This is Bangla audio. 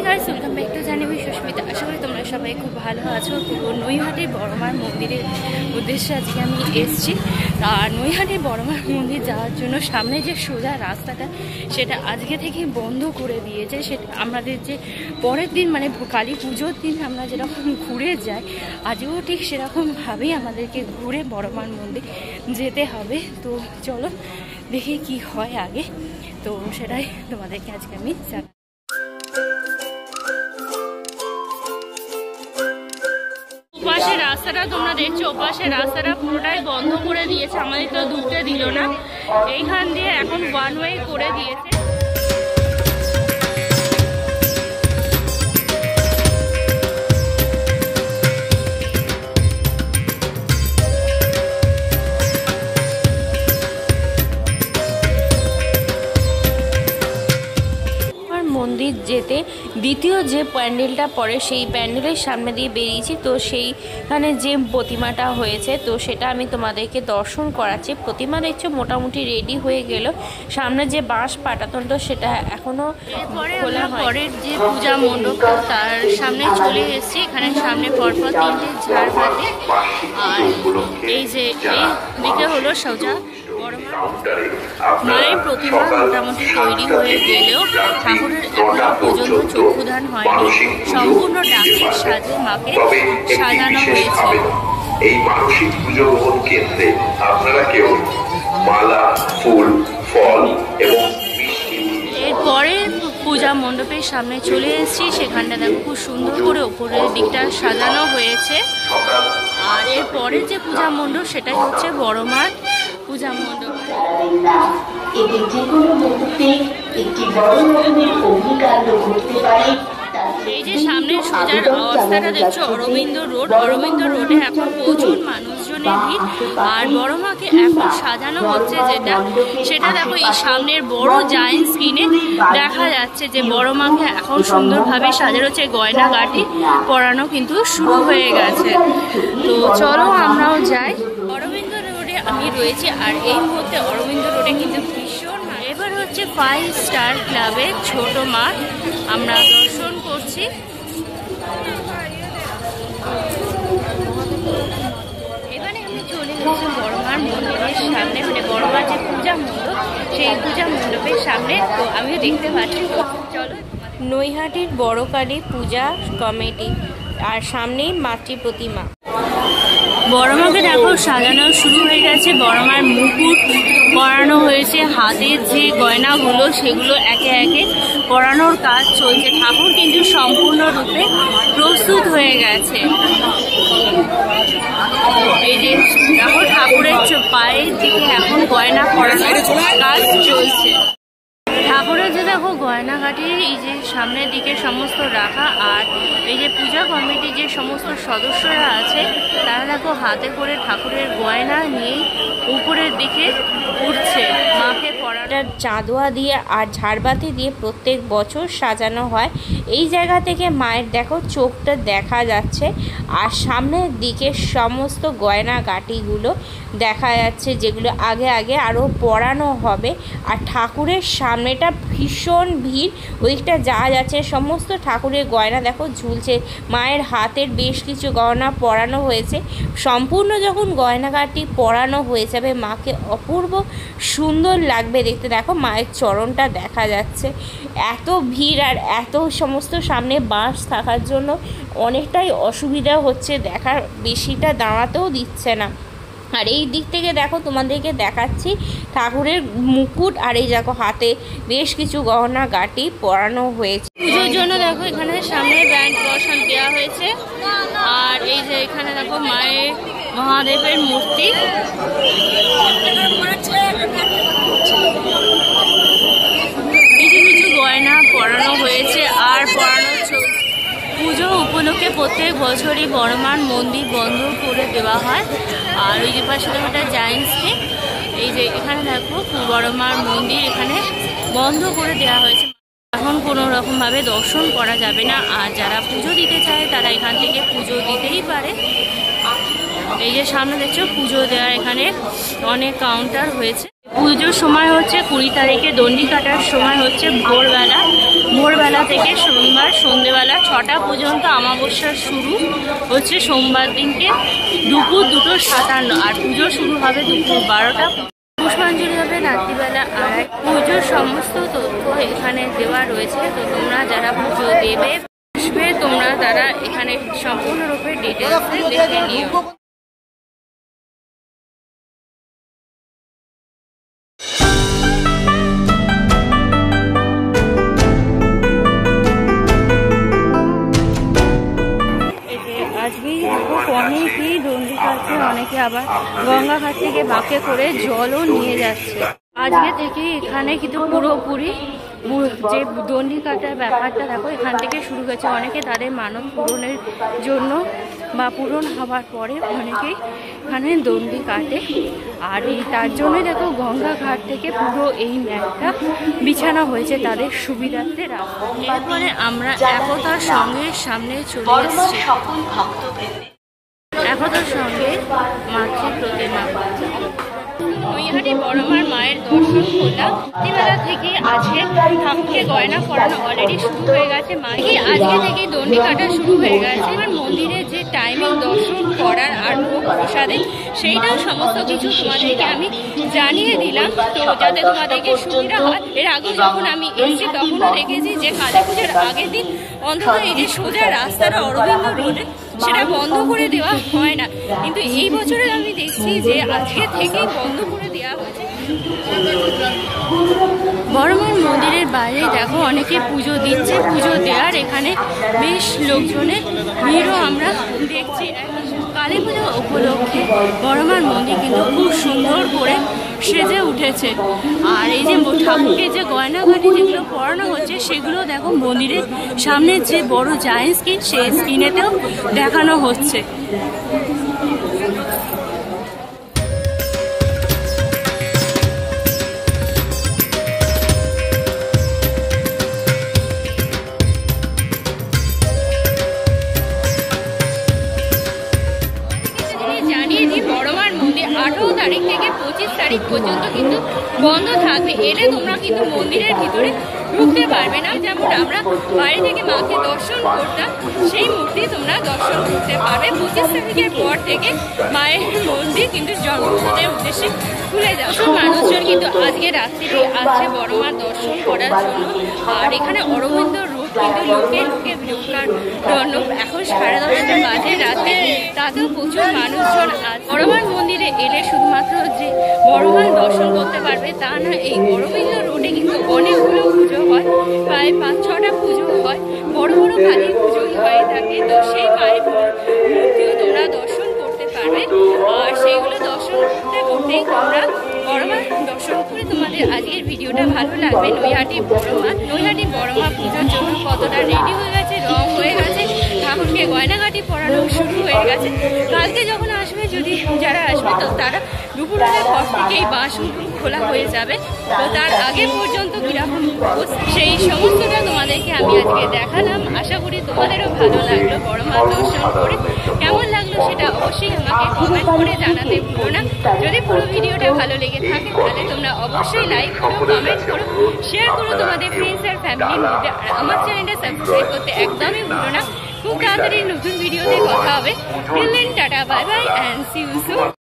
Guys, welcome back to Jahnavi Susmita. আশা করি তোমরা সবাই খুব ভালো আছো। তো নৈহাটির বড়মার মন্দিরের উদ্দেশ্যে আজকে আমি এসেছি। আর নৈহাটির বড়মার মন্দির যাওয়ার জন্য সামনে যে সোজা রাস্তাটা সেটা আজকে থেকে বন্ধ করে দিয়েছে। সেটা আমাদের যে পরের দিন মানে কালী পুজোর দিন আমরা যেরকম ঘুরে যাই, আজও ঠিক সেরকমভাবেই আমাদেরকে ঘুরে বড়মার মন্দির যেতে হবে। তো চলো দেখি কি হয় আগে, তো সেটাই তোমাদেরকে আজকে আমি জানাই। ওপাশের রাস্তাটা তোমরা দেখছো, ওপাশের রাস্তাটা পুরোটাই বন্ধ করে দিয়েছে, আমাদের তো ঢুকতে দিল না। এইখান দিয়ে এখন ওয়ান ওয়ে করে দিয়েছে। মন্দির যেতে দ্বিতীয় যে প্যান্ডেলটা পড়ে সেই প্যান্ডেলের সামনে দিয়ে বেরিয়েছি। তো সেইখানে যে প্রতিমাটা হয়েছে তো সেটা আমি তোমাদেরকে দর্শন করাচ্ছি। প্রতিমা দেখছো মোটামুটি রেডি হয়ে গেল। সামনে যে বাঁশ পাটাতন তো সেটা এখনো খোলা হয়। পরের যে পূজা মণ্ডপটা তার সামনে চলে এসেছি। এখানে সামনে পরপর তিনটে ঝাড়বাতি, আর এই যে এই দিকে হলো সোজা মায়ের প্রতিমা মোটামুটি তৈরি হয়ে গেলেও ঠাকুরের এখনো পর্যন্ত চক্ষুদান হয়নি। সম্পূর্ণ ডাকের সাজে মাকে সাজানো হয়েছে। এই মানসিক পুজো গ্রহণ কেন্দ্রে আপনারা কেউ মালা, ফুল, ফল এবং এরপরে পূজা মণ্ডপের সামনে চলে এসেছি। সেখানটা দেখো খুব সুন্দর করে ওপরের দিকটা সাজানো হয়েছে। আর এরপরে যে পূজা মণ্ডপ সেটাই হচ্ছে বড়মার পূজা মণ্ডপ। এতে যে কোনো মুহূর্তে একটি বড় রকমের অগ্নিকাণ্ড ঘটতে পারে। এই যে সামনে সোজার অবস্থাটা দেখছো অরবিন্দ রোড, অরবিন্দ রোডে এখন প্রচুর মানুষজনের ভিড়। আর বড়মাকে এখন সাজানো হচ্ছে যেটা সেটা দেখো এই সামনের বড় জায়েন্ট স্ক্রিনে দেখা যাচ্ছে যে বড়মাকে এখন সুন্দরভাবে সাজানো হচ্ছে। গয়নাগাটি পরানো কিন্তু শুরু হয়ে গেছে। তো চলো আমরাও যাই। অরবিন্দ রোডে আমি রয়েছি, আর এই মুহূর্তে অরবিন্দ রোডে কিন্তু ভীষণ এবার হচ্ছে 5 স্টার ক্লাবের ছোট মাঠ আমরা দর্শন করছি। এবারে আমি চলে গেছি বড়মার মন্দিরের সামনে, মানে বড়মার যে পূজা মণ্ডপ সেই পূজা মণ্ডপের সামনে। তো আমিও দেখতে পাচ্ছি। চলো, নৈহাটির বড় কালী পূজা কমিটি, আর সামনেই মাতৃ প্রতিমা। বড়মাকে দেখো সাজানো শুরু হয়ে গেছে। বড়মার মুকুট পরানো হয়েছে, হাতের যে গয়নাগুলো সেগুলো একে একে পরানোর কাজ চলছে। ঠাকুর কিন্তু সম্পূর্ণরূপে প্রস্তুত হয়ে গেছে। এই যে দেখো ঠাকুরের পায়ের দিকে এখন গয়না পরানোর কাজ চলছে। ঠাকুরের যে দেখো গয়নাঘাটি এই যে সামনের দিকে সমস্ত রাখা, আর এই যে পূজা কমিটির যে সমস্ত সদস্যরা আছে তারা দেখো হাতে করে ঠাকুরের গয়না নিয়েই উপরের দিকে উঠছে। মাকে পরাটা চাঁদোয়া দিয়ে আর ঝাড়বাতি দিয়ে প্রত্যেক বছর সাজানো হয়। এই জায়গা থেকে মায়ের দেখো চোখটা দেখা যাচ্ছে, আর সামনের দিকে সমস্ত গয়নাগাটিগুলো দেখা যাচ্ছে যেগুলো আগে আগে আরও পরানো হবে। আর ঠাকুরের সামনেটা ভীষণ ভিড়, ওইটা যাওয়া যাচ্ছে। সমস্ত ঠাকুরের গয়না দেখো ঝুলছে। মায়ের হাতের বেশ কিছু গয়না পরানো হয়েছে। সম্পূর্ণ যখন গয়নাগাটি পরানো হয়ে যাবে মাকে অপূর্ব সুন্দর লাগবে দেখতে। দেখো মায়ের চরণটা দেখা যাচ্ছে। এত ভিড় আর এত সমস্ত সামনে বাঁশ থাকার জন্য অনেকটাই অসুবিধা হচ্ছে, দেখার বেশিটা দাঁড়াতেও দিচ্ছে না। আর এই দিক থেকে দেখো তোমাদেরকে দেখাচ্ছি ঠাকুরের মুকুট, আর এই দেখো হাতে বেশ কিছু গহনা গাটি পরানো হয়েছে। পুজোর জন্য দেখো এখানে সামনে ব্যান্ড বসান দেওয়া হয়েছে। আর এই যে এখানে দেখো মায়ের মহাদেবের মূর্তি। কিছু কিছু গয়না পরানো হয়েছে আর পরানো চলছে। পুজো উপলক্ষে প্রত্যেক বছরই বড়মার মন্দির বন্ধ করে দেওয়া হয়। আর ওই যে পাশে একটা জায়েন্টসকে এই যে এখানে দেখো বড়মার মন্দির এখানে বন্ধ করে দেওয়া হয়েছে। এখন কোনো রকমভাবে দর্শন করা যাবে না। আর যারা পুজো দিতে চায় তারা এখান থেকে পুজো দিতেই পারে। এই যে সামনে দেখছো পুজো দেওয়ার এখানে অনেক কাউন্টার হয়েছে। পুজোর সময় হচ্ছে 20 তারিখে, দণ্ডি কাটার সময় হচ্ছে ভোরবেলা থেকে সোমবার সন্ধেবেলা 6টা পর্যন্ত অমাবস্যার শুরু হচ্ছে সোমবার দিনকে দুপুর 2:57, আর পুজো শুরু হবে দুপুর 12টা। পুষ্পাঞ্জলি হবে রাত্রিবেলা 2:30। পুজোর সমস্ত তথ্য এখানে দেওয়া রয়েছে, তো তোমরা যারা পুজো দেবে আসবে তোমরা তারা এখানে সম্পূর্ণরূপে ডিটেলসে দেখে নিও। আজকেই অনেকেই দণ্ডি কাটছে, অনেকে আবার গঙ্গাঘাট থেকে বাঁকে করে জলও নিয়ে যাচ্ছে। আজকে থেকে এখানে কিন্তু পুরোপুরি যে দণ্ডি কাটার ব্যাপারটা দেখো এখান থেকে শুরু হয়েছে। অনেকে তাদের মানত পূরণের জন্য বা পূরণ হওয়ার পরে অনেকেই এখানে দণ্ডি কাটে, আর তার জন্যই দেখো গঙ্গাঘাট থেকে পুরো এই ম্যাটটা বিছানো হয়েছে তাদের সুবিধার্থে রাখা। এরপরে আমরা একতার সঙ্গে সামনে চলে এসেছি। একতার সঙ্গে মাতৃ প্রতিমা নৈহাটি বড়মার মায়ের দর্শন করলাম। রাত্রিবেলা থেকে আজকে ঠাকুরকে গয়না পরানো অলরেডি শুরু হয়ে গেছে। মাকে আজকে থেকে দণ্ডি কাটা শুরু হয়ে গেছে। এবার মন্দিরে যে টাইমিং দর্শন করার আর ভোগ প্রসাদে সেইটাও সমস্ত কিছু তোমাদেরকে আমি জানিয়ে দিলাম, তো যাতে তোমাদেরকে সুবিধা হয়। এর আগে যখন আমি এসেছি তখনও দেখেছি যে কালী পুজোর আগের দিন অন্তত এই যে সোজা রাস্তাটা অরবিন্দ রোডে সেটা বন্ধ করে দেওয়া হয় না, কিন্তু এই বছরে আমি দেখছি যে আজকে থেকেই বন্ধ করে দেওয়া হয়েছে। বড়মার মন্দিরের বাইরে দেখো অনেকে পুজো দিচ্ছে। পুজো দেওয়ার এখানে বেশ লোকজনের ভিড়ও আমরা দেখছি। কালী পুজো উপলক্ষে বড়মার মন্দির কিন্তু খুব সুন্দর করে সেজে উঠেছে, আর এই যে ঠাকুরকে যে গয়নাঘাটি যেগুলো পরানো হচ্ছে সেগুলো দেখো মন্দিরের সামনে যে বড় জায়েন্ট স্ক্রিন, সেই স্ক্রিনেতেও দেখানো হচ্ছে। জানিয়ে দিই বড়মার মন্দির 18 তারিখ থেকে 25 তারিখ পর্যন্ত কিন্তু বন্ধ থাকবে। এলে তোমরা কিন্তু মন্দিরের ভিতরে ঢুকতে পারবে না। যেমন আমরা বাইরে থেকে মাকে দর্শন করতাম, সেই মূর্তি তোমরা দর্শন করতে পারবে। 25 তারিখের পর থেকে মায়ের মন্দির কিন্তু জন্মদিনের উদ্দেশ্যে খুলে যাবে। মানুষজন কিন্তু আজকে রাত্রিরে আসছে বড়মার দর্শন করার জন্য, আর এখানে অরবিন্দ রোড কিন্তু লোকে ঢোকার জন্য এখন 10:30 বাজে রাতে, তাতেও প্রচুর মানুষজন আছে। বড়মার মন্দিরে এলে শুধুমাত্র যে বড়মার দর্শন করতে পারবে তা না, এই অরবিন্দ রোডে কিন্তু অনেকগুলো পুজো হয়, প্রায় 5-6টা পুজো হয়, বড় বড় কালী পুজোই হয়ে থাকে। তো সেই মায়ের মূর্তিও তোমরা দর্শন করতে পারবে, আর সেইগুলো দর্শন করতে করতেই তোমরা বড়মা দর্শন করে তোমাদের আজকের ভিডিওটা ভালো লাগবে। নৈহাটি বড়মা পুজোর জন্য কতটা রেডি হয়ে গেছে, রং হয়ে গেছে, ঠাকুরকে গয়নাঘাটি পরানো শুরু হয়ে গেছে। কালকে যখন আসবে, যদি যারা আসবে তো তারা দুপুরের পর থেকেই বাসগুলো খোলা হয়ে যাবে, তো তার আগে পর্যন্ত কিরকম সেই সমস্তটা তোমাদেরকে আমি আজকে দেখালাম। আশা করি তোমাদেরও ভালো লাগলো বড়মা দর্শন করে। কেমন লাগলো সেটা অবশ্যই আমাকে কমেন্ট করে জানাতে ভুলো না। যদি পুরো ভিডিওটা ভালো লেগে থাকে তাহলে তোমরা অবশ্যই লাইক করো, কমেন্ট করো, শেয়ার করো তোমাদের ফ্রেন্ডস আর ফ্যামিলির মধ্যে। আর আমার চ্যানেলটা সাবস্ক্রাইব করতে একদমই ভুলো না। খুব তাড়াতাড়ি নতুন ভিডিওতে কথা হবে। Till then tata, bye bye and see you soon.